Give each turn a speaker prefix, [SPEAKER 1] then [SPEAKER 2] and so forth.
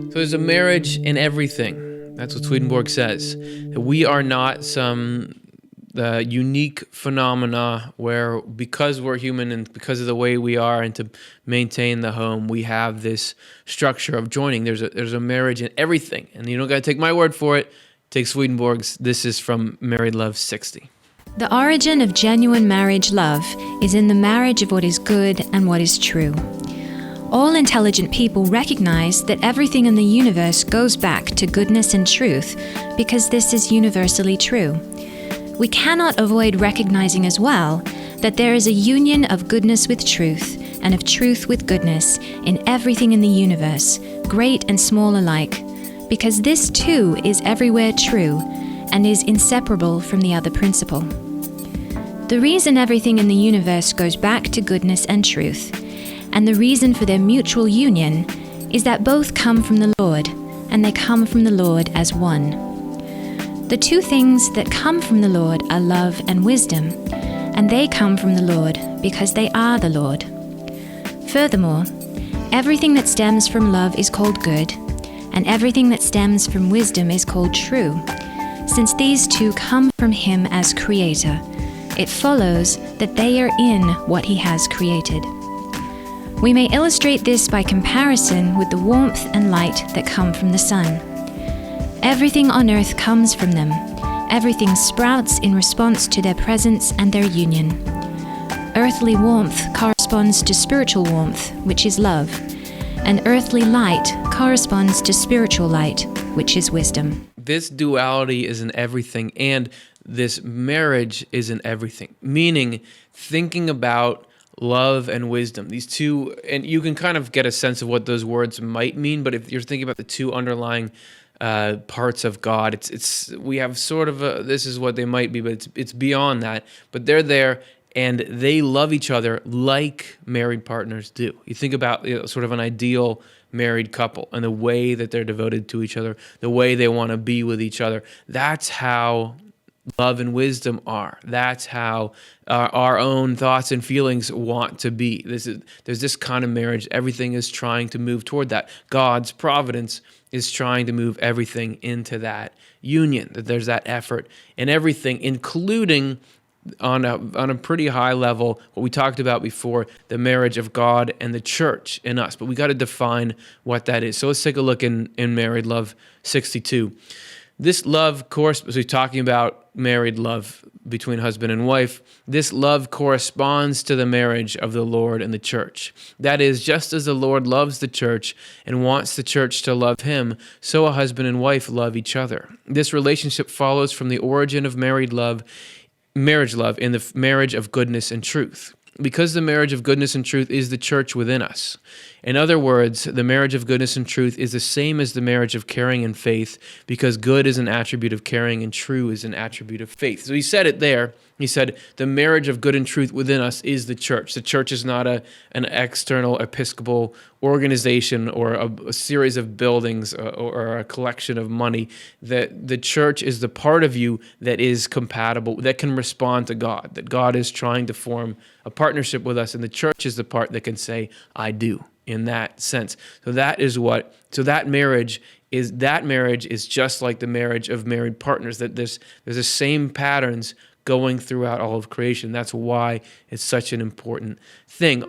[SPEAKER 1] So there's a marriage in everything. That's what Swedenborg says. That we are not some unique phenomena where, because we're human and because of the way we are and to maintain the home, we have this structure of joining. There's a marriage in everything. And you don't got to take my word for it. Take Swedenborg's. This is from Married Love 60.
[SPEAKER 2] The origin of genuine marriage love is in the marriage of what is good and what is true. All intelligent people recognize that everything in the universe goes back to goodness and truth because this is universally true. We cannot avoid recognizing as well that there is a union of goodness with truth and of truth with goodness in everything in the universe, great and small alike, because this too is everywhere true and is inseparable from the other principle. The reason everything in the universe goes back to goodness and truth, and the reason for their mutual union, is that both come from the Lord, and they come from the Lord as one. The two things that come from the Lord are love and wisdom, and they come from the Lord because they are the Lord. Furthermore, everything that stems from love is called good, and everything that stems from wisdom is called true. Since these two come from Him as Creator, it follows that they are in what He has created. We may illustrate this by comparison with the warmth and light that come from the sun. Everything on earth comes from them. Everything sprouts in response to their presence and their union. Earthly warmth corresponds to spiritual warmth, which is love, and earthly light corresponds to spiritual light, which is wisdom.
[SPEAKER 1] This duality is in everything, and this marriage is in everything, meaning thinking about love and wisdom. These two, and you can kind of get a sense of what those words might mean, but if you're thinking about the two underlying parts of God, we have sort of this is what they might be, but it's beyond that. But they're there, and they love each other like married partners do. You think about sort of an ideal married couple and the way that they're devoted to each other, the way they want to be with each other. That's how love and wisdom are. That's how our own thoughts and feelings want to be. There's this kind of marriage. Everything is trying to move toward that. God's providence is trying to move everything into that union. That there's that effort in everything, including on a pretty high level, what we talked about before, the marriage of God and the church in us. But we got to define what that is. So let's take a look in Married Love 62. This love, so we're talking about married love between husband and wife. This love corresponds to the marriage of the Lord and the church. That is, just as the Lord loves the church and wants the church to love Him, so a husband and wife love each other. This relationship follows from the origin of marriage love in the marriage of goodness and truth. Because the marriage of goodness and truth is the church within us. In other words, the marriage of goodness and truth is the same as the marriage of caring and faith, because good is an attribute of caring and true is an attribute of faith. So he said it there. He said the marriage of good and truth within us is the church. The church is not an external episcopal organization or a series of buildings or a collection of money. The church is the part of you that is compatible, that can respond to God, that God is trying to form a partnership with us, and the church is the part that can say, I do, in that sense. So that marriage is just like the marriage of married partners, that there's the same patterns going throughout all of creation. That's why it's such an important thing.